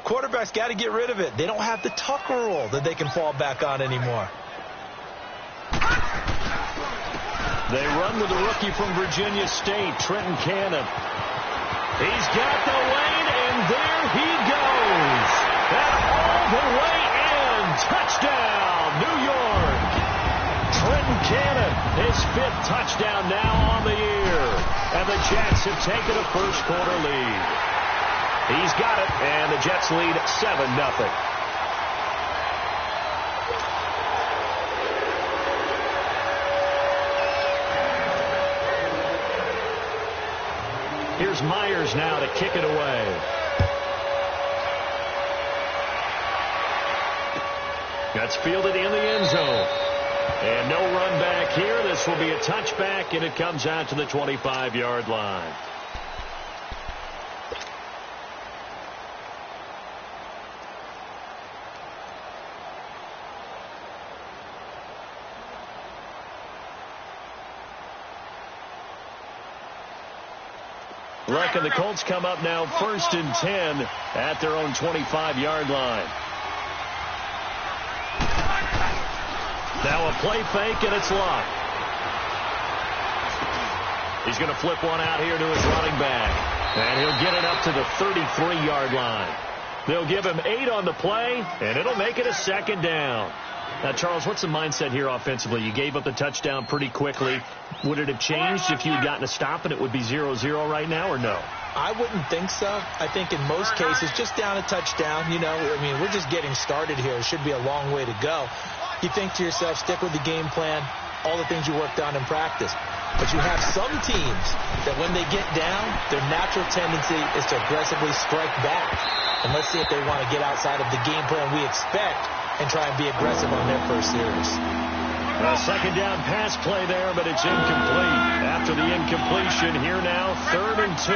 Quarterback's got to get rid of it. They don't have the Tucker rule that they can fall back on anymore. They run with the rookie from Virginia State, Trenton Cannon. He's got the lane, and there he goes. And all the way in. Touchdown, New York. Trenton Cannon, his 5th touchdown now on the year. And the Jets have taken a first-quarter lead. He's got it, and the Jets lead 7-0. Here's Myers now to kick it away. That's fielded in the end zone. And no run back here. This will be a touchback, and it comes out to the 25-yard line. Luck and the Colts come up now 1st and 10 at their own 25-yard line. Now a play fake, and it's Luck. He's going to flip one out here to his running back. And he'll get it up to the 33-yard line. They'll give him 8 on the play, and it'll make it a 2nd down. Now, Charles, what's the mindset here offensively? You gave up the touchdown pretty quickly. Would it have changed if you had gotten a stop and it would be 0-0 right now, or no? I wouldn't think so. I think in most cases, just down a touchdown, you know, I mean, we're just getting started here. It should be a long way to go. You think to yourself, stick with the game plan, all the things you worked on in practice. But you have some teams that when they get down, their natural tendency is to aggressively strike back. And let's see if they want to get outside of the game plan we expect and try and be aggressive on their first series. A 2nd down pass play there, but it's incomplete. After the incompletion, here now, 3rd and 2.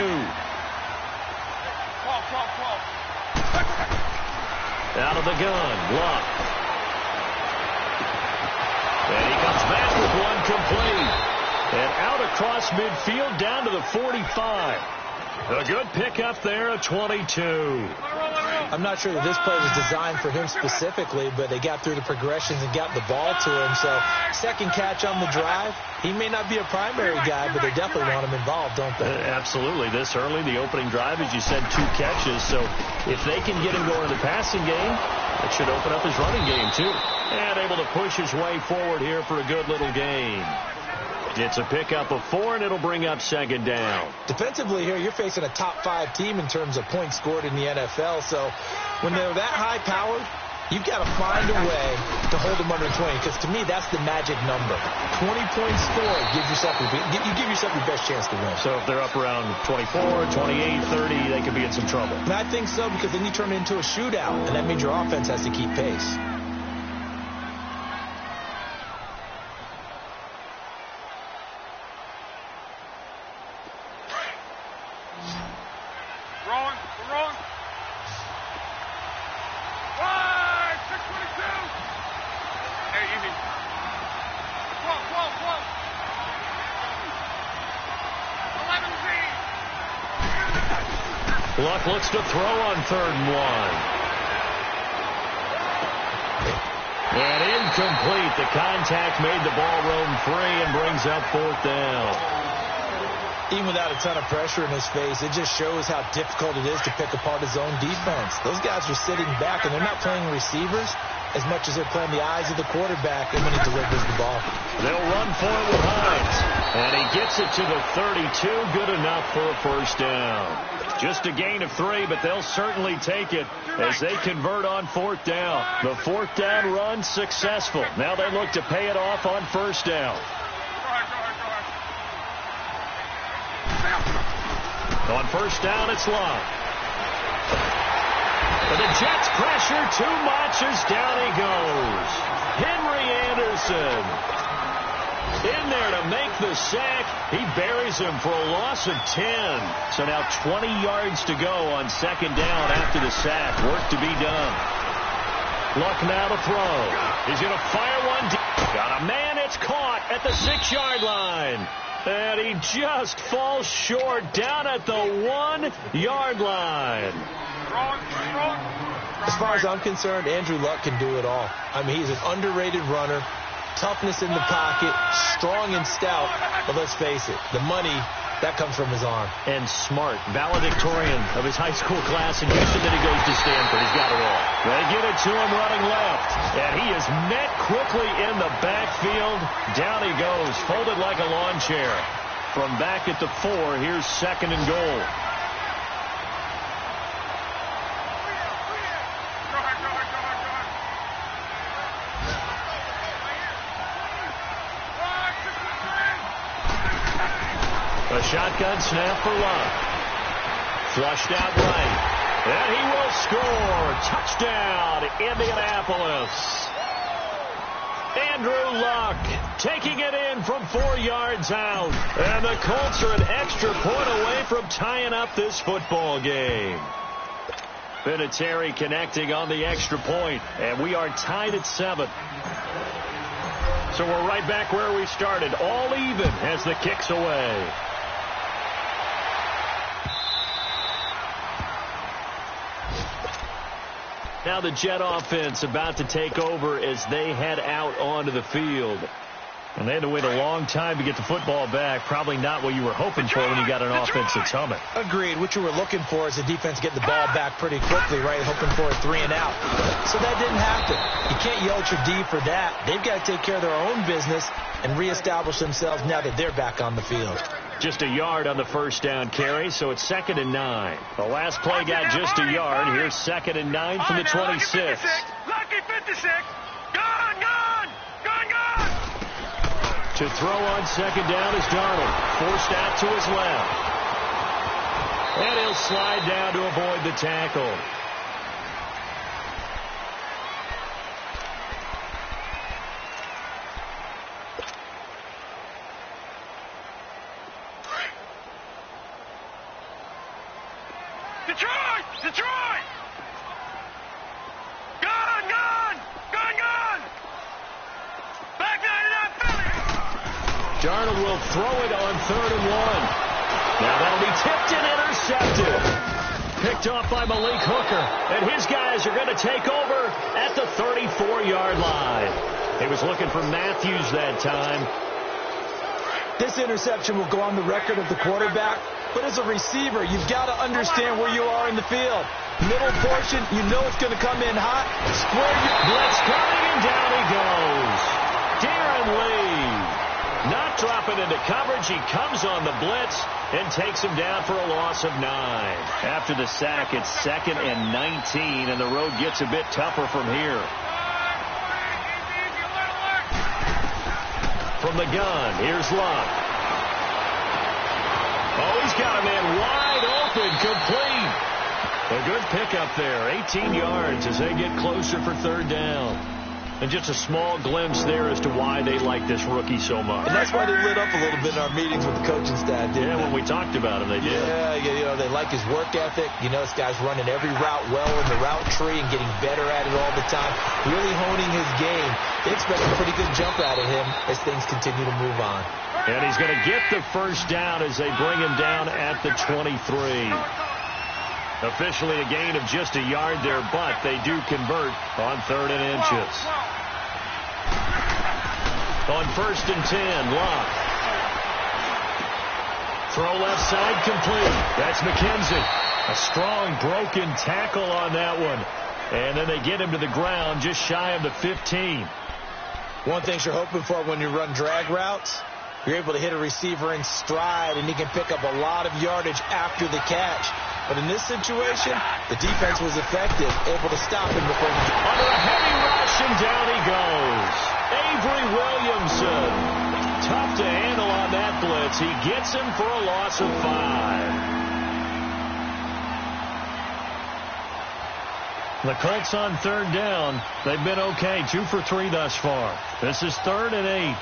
Out of the gun, Luck. And he comes back with one complete. And out across midfield down to the 45. A good pickup there, a 22. I'm not sure that this play was designed for him specifically, but they got through the progressions and got the ball to him. So 2nd catch on the drive. He may not be a primary guy, but they definitely want him involved, don't they? Absolutely. This early, the opening drive, as you said, 2 catches. So if they can get him going in the passing game, it should open up his running game, too. And able to push his way forward here for a good little gain. It's a pickup of 4, and it'll bring up 2nd down. Defensively here, you're facing a top-5 team in terms of points scored in the NFL. So when they're that high-powered, you've got to find a way to hold them under 20. Because to me, that's the magic number. 20 points scored gives yourself you give yourself your best chance to win. So if they're up around 24, 28, 30, they could be in some trouble. And I think so, because then you turn it into a shootout, and that means your offense has to keep pace. Luck looks to throw on 3rd and 1. And incomplete. The contact made the ball roam free and brings up 4th down. Even without a ton of pressure in his face, it just shows how difficult it is to pick apart his own defense. Those guys are sitting back, and they're not playing receivers as much as they're playing the eyes of the quarterback and when he delivers the ball. They'll run for it with Hines. And he gets it to the 32. Good enough for a 1st down. Just a gain of 3, but they'll certainly take it as they convert on 4th down. The 4th down run successful. Now they look to pay it off on 1st down. On 1st down, it's Luck. But the Jets pressure too much as down he goes. Henry Anderson in there to make the sack. He buries him for a loss of 10. So now 20 yards to go on 2nd down after the sack. Work to be done. Luck now to throw. He's going to fire one deep. Got a man. It's caught at the 6-yard line. And he just falls short down at the 1-yard line. far as I'm concerned, Andrew Luck can do it all. I mean, he's an underrated runner, toughness in the pocket, strong and stout. But let's face it, the money, that comes from his arm. And smart, valedictorian of his high school class in Houston. Then he goes to Stanford. He's got it all. They get it to him running left. And he is met quickly in the backfield. Down he goes, folded like a lawn chair. From back at the 4, here's 2nd and goal. A shotgun snap for Luck. Flushed out right. And he will score. Touchdown, Indianapolis. Andrew Luck taking it in from 4 yards out. And the Colts are an extra point away from tying up this football game. Vinatieri connecting on the extra point. And we are tied at 7. So we're right back where we started. All even as the kick's away. Now the Jet offense about to take over as they head out onto the field. And they had to wait a long time to get the football back. Probably not what you were hoping for when you got an offense that's humming. Agreed. What you were looking for is the defense getting the ball back pretty quickly, right? Hoping for a 3 and out. So that didn't happen. You can't yell at your D for that. They've got to take care of their own business and reestablish themselves now that they're back on the field. Just a yard on the first down carry, so it's 2nd and 9. The last play got just a yard. Here's 2nd and 9 from the 26. Lucky 56. Gone, gone, gone, gone. To throw on 2nd down is Darnold. Forced out to his left. And he'll slide down to avoid the tackle. Detroit! Detroit! Gone, gone, gone, gone. Back 99 Philly. Darnold will throw it on 3rd and 1. Now that'll be tipped and intercepted. Picked off by Malik Hooker. And his guys are going to take over at the 34-yard line. He was looking for Matthews that time. This interception will go on the record of the quarterback. But as a receiver, you've got to understand where you are in the field. Middle portion, you know it's going to come in hot. Square you. Blitz coming, and down he goes. Darren Lee not dropping into coverage. He comes on the blitz and takes him down for a loss of 9. After the sack, it's 2nd and 19, and the road gets a bit tougher from here. From the gun, here's Luck. Oh, he's got a man wide open, complete. A good pickup there, 18 yards as they get closer for 3rd down. And just a small glimpse there as to why they like this rookie so much. And that's why they lit up a little bit in our meetings with the coaching staff, didn't they? When we talked about him, they did. Yeah, you know, they like his work ethic. You know, this guy's running every route well in the route tree and getting better at it all the time. Really honing his game. They expect a pretty good jump out of him as things continue to move on. And he's going to get the first down as they bring him down at the 23. Officially a gain of just a yard there, but they do convert on 3rd and inches. On 1st and 10, Luck. Throw left side complete. That's McKenzie. A strong broken tackle on that one. And then they get him to the ground just shy of the 15. One thing you're hoping for when you run drag routes, you're able to hit a receiver in stride, and he can pick up a lot of yardage after the catch. But in this situation, the defense was effective, able to stop him before he... Under a heavy rush, and down he goes. Avery Williamson. Tough to handle on that blitz. He gets him for a loss of 5. The Colts on 3rd down. They've been okay. 2 for 3 thus far. This is 3rd and 8.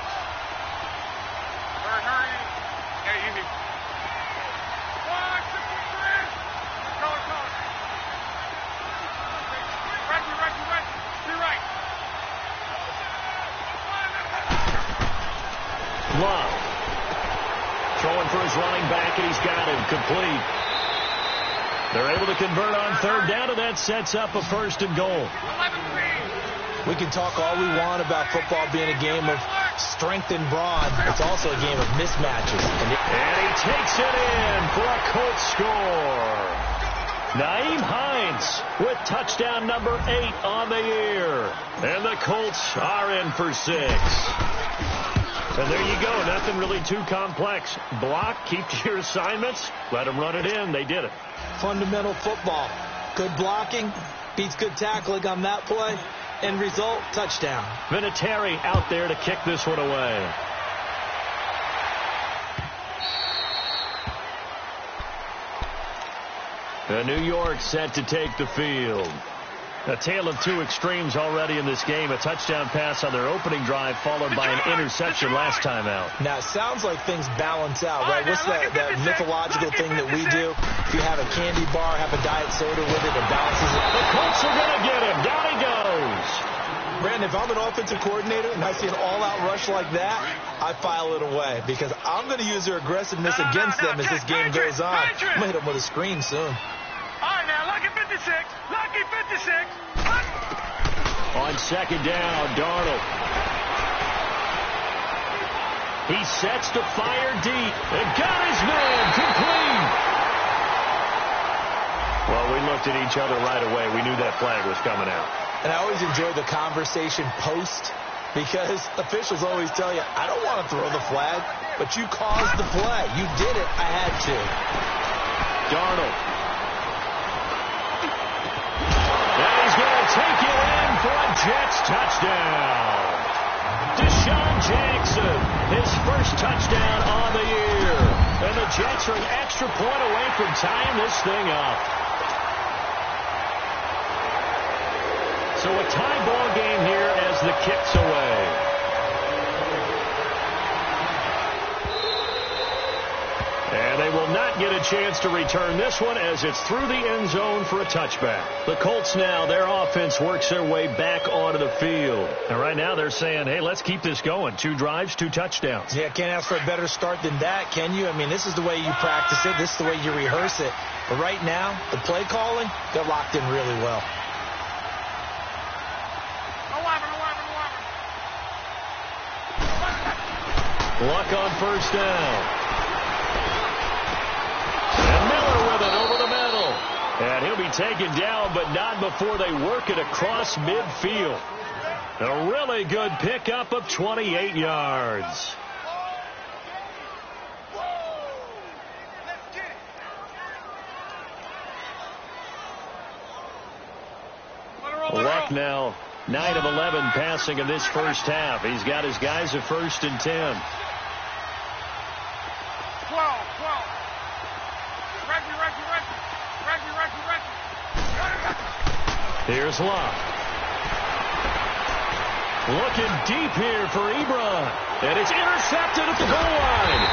Love. Throwing for his running back, and he's got him complete. They're able to convert on third down, and that sets up a 1st and goal. We can talk all we want about football being a game of strength and brawn. It's also a game of mismatches. And he takes it in for a Colts score. Nyheim Hines with touchdown number 8 on the year. And the Colts are in for 6. And there you go. Nothing really too complex. Block, keep to your assignments, let them run it in. They did it. Fundamental football. Good blocking beats good tackling on that play. End result, touchdown. Vinatieri out there to kick this one away. New York set to take the field. A tale of two extremes already in this game. A touchdown pass on their opening drive followed by an interception last time out. Now, it sounds like things balance out, right? What's that mythological thing that we do? If you have a candy bar, have a diet soda with it, it balances it. The Colts are going to get him. Down he goes. Brandon, if I'm an offensive coordinator and I see an all-out rush like that, I file it away because I'm going to use their aggressiveness against them as this game goes on. I'm going to hit them with a screen soon. All right, now, lucky 56. Lucky 56. On second down, Darnold. He sets to fire deep. And got his man complete. Well, we looked at each other right away. We knew that flag was coming out. And I always enjoy the conversation post because officials always tell you, I don't want to throw the flag, but you caused the play. You did it. I had to. Darnold. And he's going to take it in for a Jets touchdown. Deshaun Jackson, his first touchdown on the year. And the Jets are an extra point away from tying this thing up. So a tie ball game here as the kick's away. And they will not get a chance to return this one as it's through the end zone for a touchback. The Colts now, their offense works their way back onto the field. And right now they're saying, hey, let's keep this going. 2 drives, 2 touchdowns. Yeah, can't ask for a better start than that, can you? I mean, this is the way you practice it. This is the way you rehearse it. But right now, the play calling got locked in really well. Luck on first down. And Miller with it over the middle. And he'll be taken down, but not before they work it across midfield. A really good pickup of 28 yards. Luck now 9 of 11 passing in this first half. He's got his guys at 1st and 10. Here's Luck. Looking deep here for Ebron. And it's intercepted at the goal line.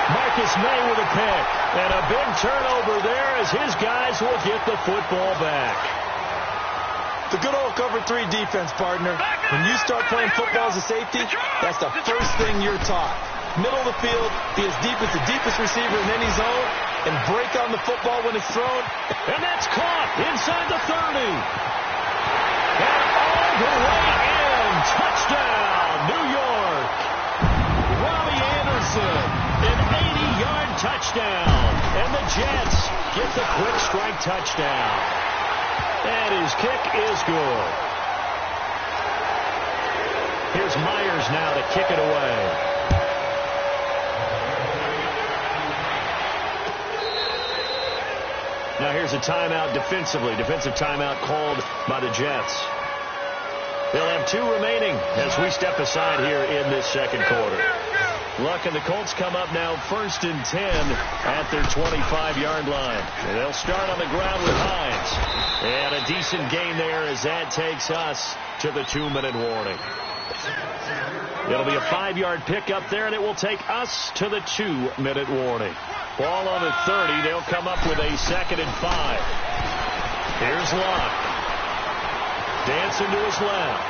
Marcus May with a pick. And a big turnover there as his guys will get the football back. The good old cover 3 defense, partner. When you start playing football as a safety, that's the first thing you're taught. Middle of the field, be as deep as the deepest receiver in any zone, and break on the football when it's thrown. And that's caught inside the 30. And all the way in. Touchdown, New York. Robbie Anderson, an 80-yard touchdown. And the Jets get the quick strike touchdown. And his kick is good. Here's Myers now to kick it away. Now here's a timeout defensively. Defensive timeout called by the Jets. They'll have 2 remaining as we step aside here in this second quarter. Luck and the Colts come up now 1st and 10 at their 25-yard line. And they'll start on the ground with Hines. And a decent gain there as that takes us to the 2-minute warning. It'll be a 5-yard pickup there, and it will take us to the 2-minute warning. Ball on the 30. They'll come up with a 2nd and 5. Here's Luck. Dancing to his left.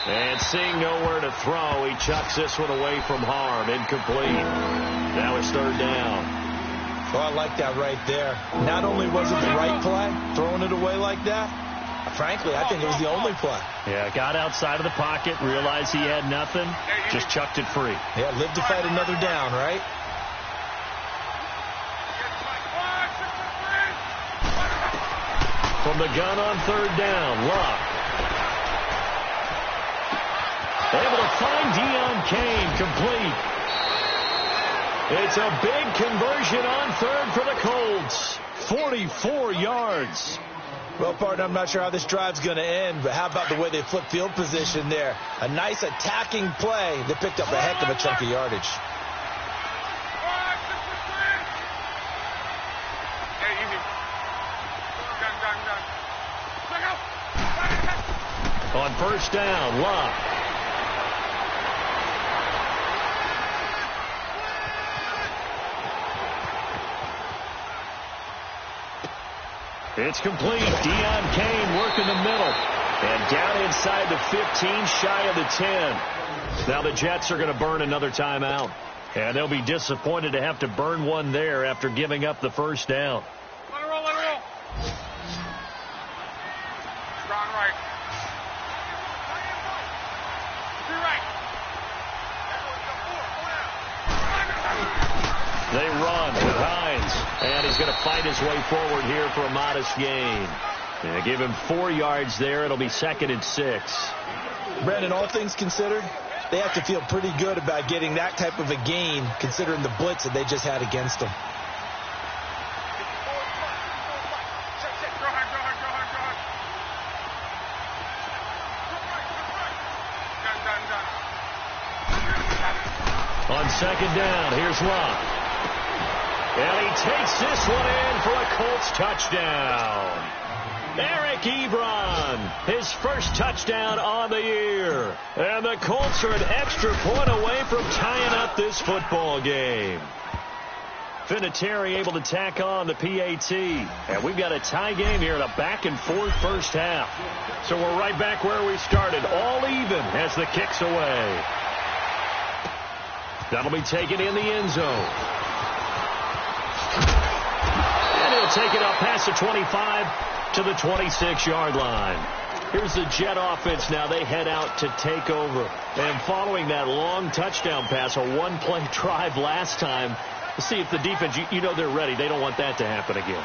And seeing nowhere to throw, he chucks this one away from harm. Incomplete. Now it's 3rd down. Well, I like that right there. Not only was it the right play, throwing it away like that, frankly, I think it was the only play. Yeah, got outside of the pocket, realized he had nothing, just chucked it free. Yeah, live to fight another down, right? From the gun on third down, Luck. Able to find Deion Kane, complete. It's a big conversion on third for the Colts. 44 yards. Well, partner, I'm not sure how this drive's going to end, but how about the way they flip field position there? A nice attacking play that picked up a heck of a chunk of yardage. On first down, Luck. It's complete. Deion Kane working the middle. And down inside the 15, shy of the 10. Now the Jets are going to burn another timeout. And they'll be disappointed to have to burn one there after giving up the first down. Let it roll, let it roll. Strong right. Right. They run with Hines, and he's going to fight his way forward here for a modest gain. And give him 4 yards there. It'll be 2nd and 6. Brandon, all things considered, they have to feel pretty good about getting that type of a gain, considering the blitz that they just had against them. On second down, here's Luck. And he takes this one in for a Colts touchdown. Eric Ebron, his first touchdown on the year. And the Colts are an extra point away from tying up this football game. Vinatieri able to tack on the PAT. And we've got a tie game here in a back-and-forth first half. So we're right back where we started, all even as the kick's away. That'll be taken in the end zone. And he'll take it up past the 25 to the 26-yard line. Here's the Jet offense now. They head out to take over. And following that long touchdown pass, a one-play drive last time, to see if the defense, you know they're ready. They don't want that to happen again.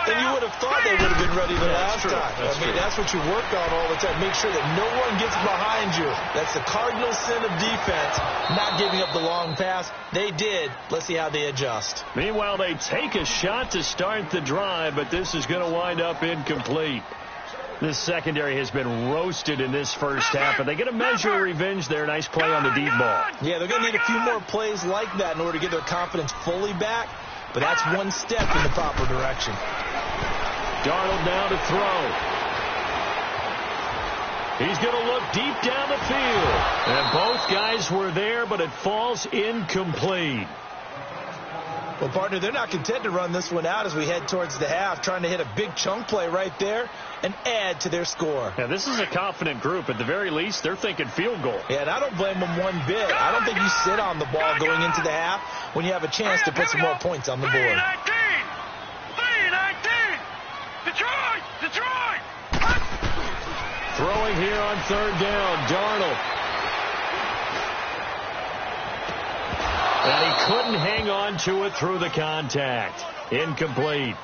And you would have thought they would have been ready the last time. That's what you work on all the time. Make sure that no one gets behind you. That's the cardinal sin of defense, not giving up the long pass. They did. Let's see how they adjust. Meanwhile, they take a shot to start the drive, but this is going to wind up incomplete. This secondary has been roasted in this first half, but they get a measure of revenge there. Nice play on the deep ball. Yeah, they're going to need a few more plays like that in order to get their confidence fully back, but that's one step in the proper direction. Darnold now to throw. He's going to look deep down the field. And both guys were there, but it falls incomplete. Well, partner, they're not content to run this one out as we head towards the half, trying to hit a big chunk play right there and add to their score. Yeah, this is a confident group. At the very least, they're thinking field goal. Yeah, and I don't blame them one bit. I don't think you sit on the ball going into the half when you have a chance to put some more points on the board. 3-19! Detroit! Throwing here on third down, Darnold. And he couldn't hang on to it through the contact. Incomplete.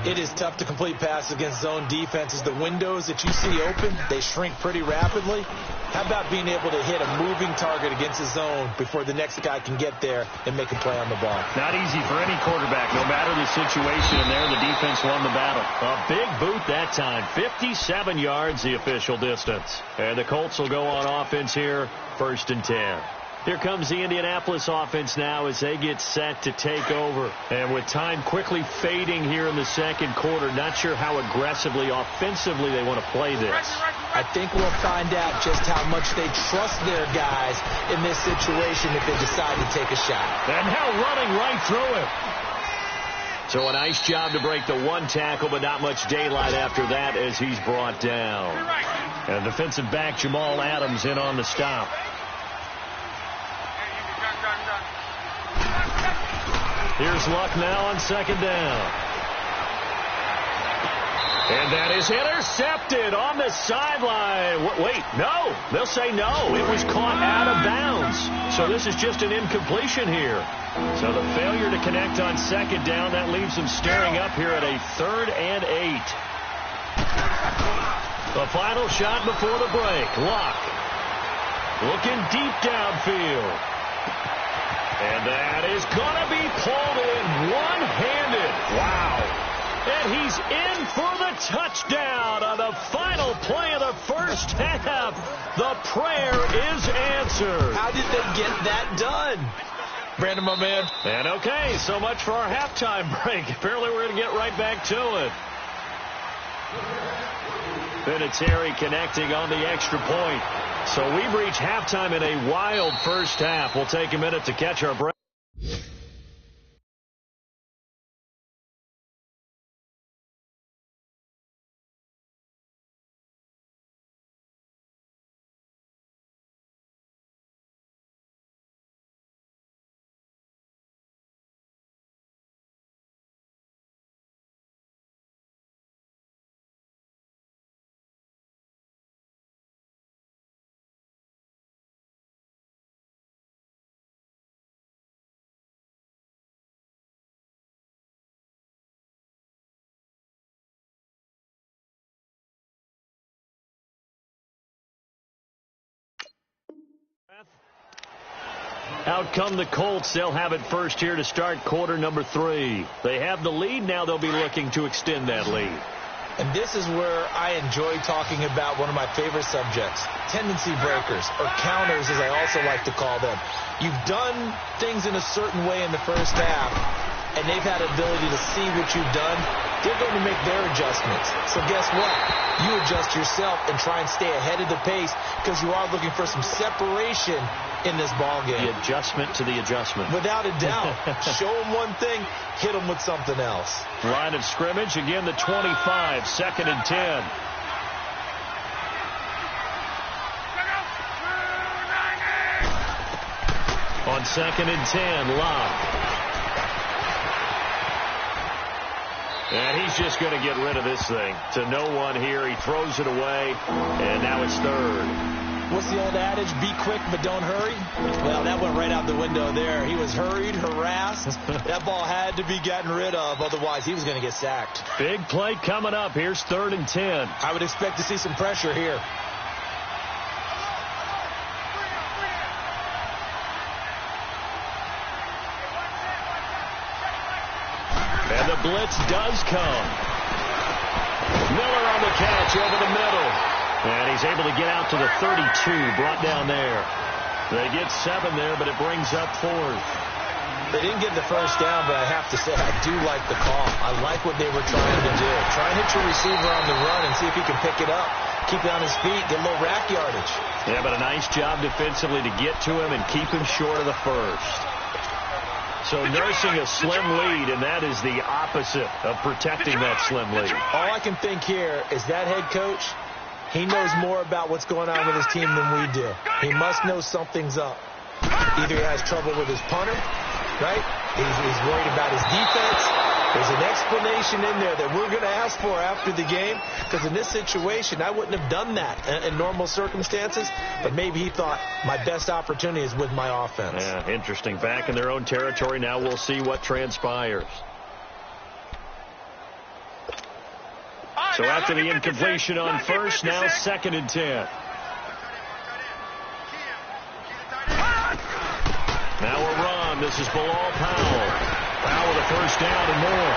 It is tough to complete passes against zone defenses. The windows that you see open, they shrink pretty rapidly. How about being able to hit a moving target against the zone before the next guy can get there and make a play on the ball? Not easy for any quarterback, no matter the situation. And there, the defense won the battle. A big boot that time. 57 yards, the official distance. And the Colts will go on offense here, 1st and 10. Here comes the Indianapolis offense now as they get set to take over. And with time quickly fading here in the second quarter, not sure how aggressively, offensively they want to play this. I think we'll find out just how much they trust their guys in this situation if they decide to take a shot. And now running right through it. So a nice job to break the one tackle, but not much daylight after that as he's brought down. And defensive back Jamal Adams in on the stop. Here's Luck now on second down. And that is intercepted on the sideline. Wait, no. They'll say no. It was caught out of bounds. So this is just an incompletion here. So the failure to connect on second down, that leaves them staring up here at a 3rd and 8. The final shot before the break. Luck looking deep downfield. And that is going to be pulled in one-handed. Wow. And he's in for the touchdown on the final play of the first half. The prayer is answered. How did they get that done? Brandon, my man. And okay, so much for our halftime break. Apparently we're going to get right back to it. Vinatieri connecting on the extra point. So we reach halftime in a wild first half. We'll take a minute to catch our break. Out come the Colts. They'll have it first here to start quarter number 3. They have the lead. Now they'll be looking to extend that lead. And this is where I enjoy talking about one of my favorite subjects, tendency breakers, or counters as I also like to call them. You've done things in a certain way in the first half, and they've had ability to see what you've done. They're going to make their adjustments. So guess what? You adjust yourself and try and stay ahead of the pace because you are looking for some separation in this ball game. The adjustment to the adjustment. Without a doubt. Show them one thing, hit them with something else. Line of scrimmage, again the 25, 2nd and 10. On 2nd and 10, Locke. And he's just going to get rid of this thing. To no one here. He throws it away, and now it's 3rd. What's the old adage? Be quick, but don't hurry? Well, that went right out the window there. He was hurried, harassed. That ball had to be gotten rid of. Otherwise, he was going to get sacked. Big play coming up. Here's 3rd and 10. I would expect to see some pressure here. And the blitz does come. Miller on the catch over the middle. And he's able to get out to the 32, brought down there. They get 7 there, but it brings up 4th. They didn't get the first down, but I have to say I do like the call. I like what they were trying to do. Try and hit your receiver on the run and see if he can pick it up. Keep it on his feet, get a little rack yardage. Yeah, but a nice job defensively to get to him and keep him short of the first. So nursing a slim lead, and that is the opposite of protecting that slim lead. All I can think here is that head coach, he knows more about what's going on with his team than we do. He must know something's up. Either he has trouble with his punter, right? He's worried about his defense. There's an explanation in there that we're going to ask for after the game, because in this situation, I wouldn't have done that in normal circumstances, but maybe he thought my best opportunity is with my offense. Yeah, interesting. Back in their own territory. Now we'll see what transpires. So after the incompletion on first, now 2nd and 10. Now a run. This is Bilal Powell. Powell with a first down and more.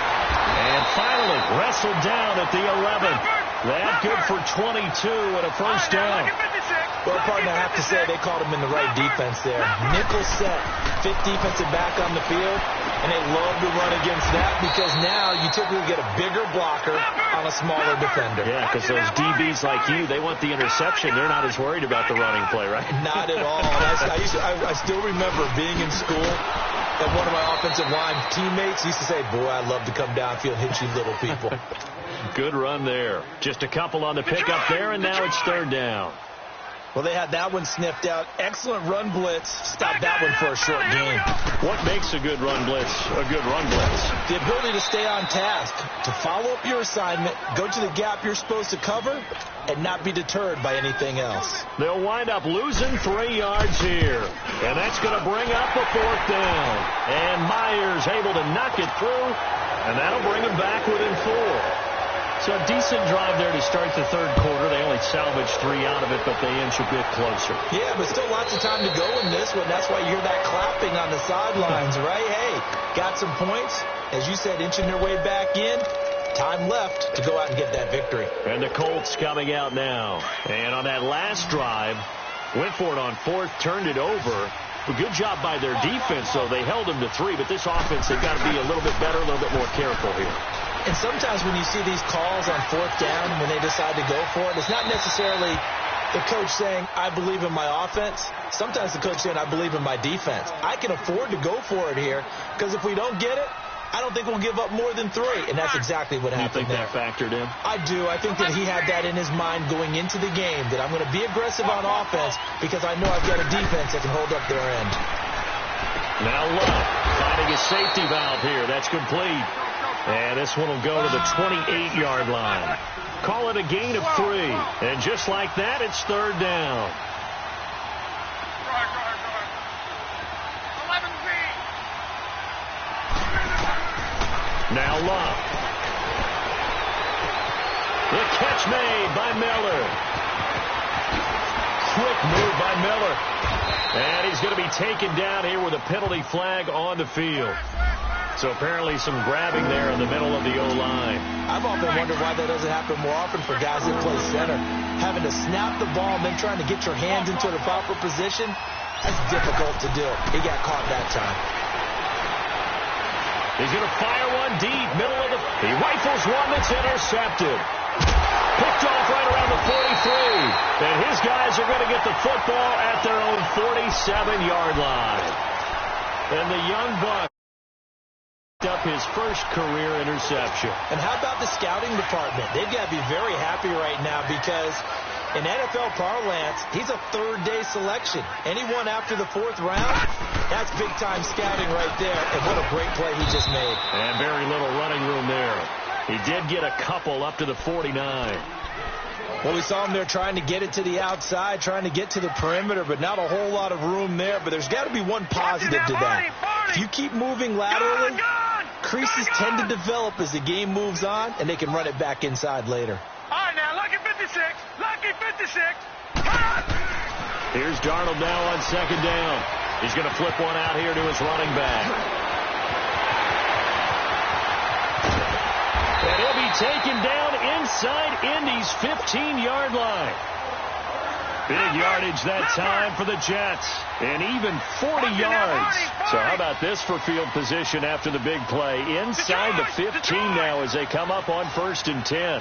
And finally wrestled down at the 11. That good for 22 and a first down. Well, partner, I have to say they called him in the right defense there. Nickel set, 5th defensive back on the field, and they love to run against that because now you typically get a bigger blocker on a smaller defender. Yeah, because those DBs like you, they want the interception. They're not as worried about the running play, right? Not at all. I still remember being in school, and one of my offensive line teammates used to say, boy, I'd love to come downfield and hit you little people. Good run there. Just a couple on the pickup there, and now it's 3rd down. Well, they had that one sniffed out. Excellent run blitz. Stop that one for a short game. What makes a good run blitz a good run blitz? The ability to stay on task, to follow up your assignment, go to the gap you're supposed to cover, and not be deterred by anything else. They'll wind up losing 3 yards here. And that's going to bring up a 4th down. And Myers able to knock it through, and that'll bring them back within 4. So a decent drive there to start the 3rd quarter. They only salvaged 3 out of it, but they inch a bit closer. Yeah, but still lots of time to go in this one. That's why you hear that clapping on the sidelines, right? Hey, got some points. As you said, inching their way back in. Time left to go out and get that victory. And the Colts coming out now. And on that last drive, went for it on 4th, turned it over. A good job by their defense, though. They held them to 3, but this offense, they've got to be a little bit better, a little bit more careful here. And sometimes when you see these calls on 4th down, when they decide to go for it, it's not necessarily the coach saying, I believe in my offense. Sometimes the coach saying, I believe in my defense. I can afford to go for it here, because if we don't get it, I don't think we'll give up more than 3. And that's exactly what happened there. You think that factored in? I do. I think that he had that in his mind going into the game, that I'm going to be aggressive on offense because I know I've got a defense that can hold up their end. Now Love finding a safety valve here. That's complete. And this one will go to the 28-yard line. Call it a gain of 3. And just like that, it's 3rd down. Now Love. The catch made by Miller. Quick move by Miller. And he's going to be taken down here with a penalty flag on the field. So apparently some grabbing there in the middle of the O-line. I've often wondered why that doesn't happen more often for guys that play center. Having to snap the ball and then trying to get your hands into the proper position, that's difficult to do. He got caught that time. He's going to fire one deep, middle of the... He rifles one that's intercepted. Picked off right around the 43. And his guys are going to get the football at their own 47-yard line. And the young buck up his first career interception. And how about the scouting department? They've got to be very happy right now because in NFL parlance, he's a 3rd-day selection. Anyone after the 4th round, that's big-time scouting right there. And what a great play he just made. And very little running room there. He did get a couple up to the 49. Well, we saw him there trying to get it to the outside, trying to get to the perimeter, but not a whole lot of room there. But there's got to be one positive to that. If you keep moving laterally, creases tend to develop as the game moves on, and they can run it back inside later. All right, now, lucky 56. Lucky 56. Here's Darnold now on 2nd down. He's going to flip one out here to his running back. And he'll be taken down inside Indy's 15-yard line. Big yardage that time for the Jets. And even 40 yards. So how about this for field position after the big play? Inside the 15 now as they come up on 1st and 10.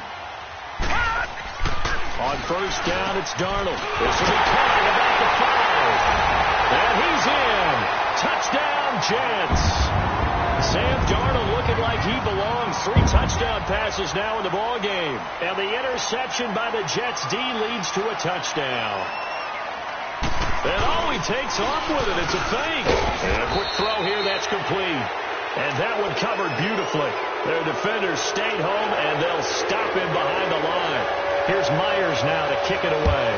On 1st down, it's Darnold. This will be coming about the 5. And he's in. Touchdown, Jets. Sam Darnold looking like he belongs. 3 touchdown passes now in the ballgame. And the interception by the Jets D leads to a touchdown. And oh, he takes off with it. It's a fake. And a quick throw here, that's complete. And that one covered beautifully. Their defenders stayed home, and they'll stop him behind the line. Here's Myers now to kick it away.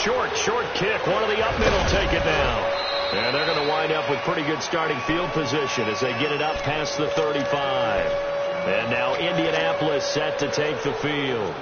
Short kick. One of the up middle take it down. And they're going to wind up with pretty good starting field position as they get it up past the 35. And now Indianapolis set to take the field.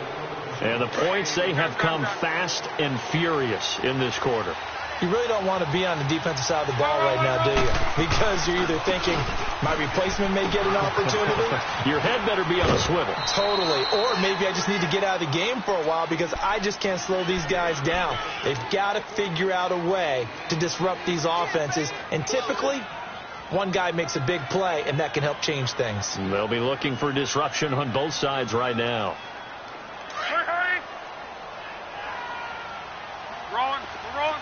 And the points, they have come fast and furious in this quarter. You really don't want to be on the defensive side of the ball right now, do you? Because you're either thinking, my replacement may get an opportunity. Your head better be on a swivel. Totally. Or maybe I just need to get out of the game for a while because I just can't slow these guys down. They've got to figure out a way to disrupt these offenses. And typically, one guy makes a big play, and that can help change things. They'll be looking for disruption on both sides right now. Hurry. Rolling. We're rolling.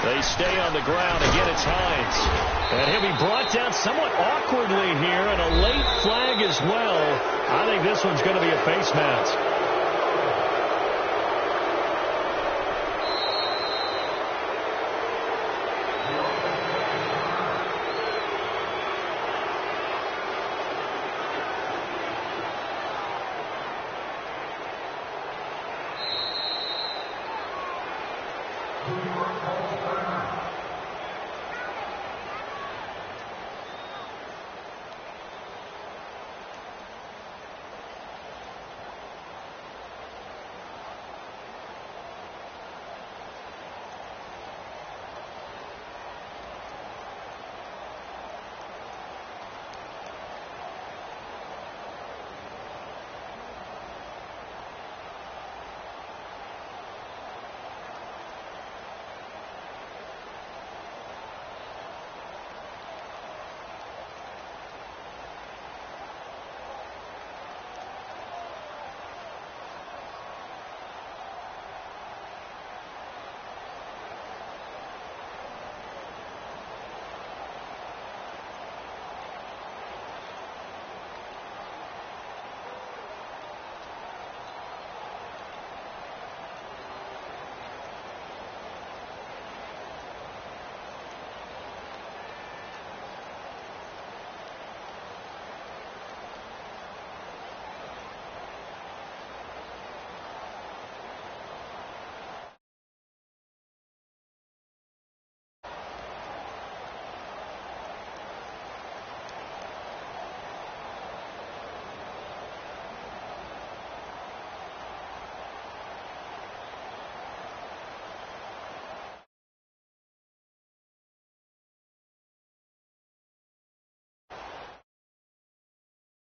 They stay on the ground. Again, it's Hines. And he'll be brought down somewhat awkwardly here, and a late flag as well. I think this one's going to be a face mask.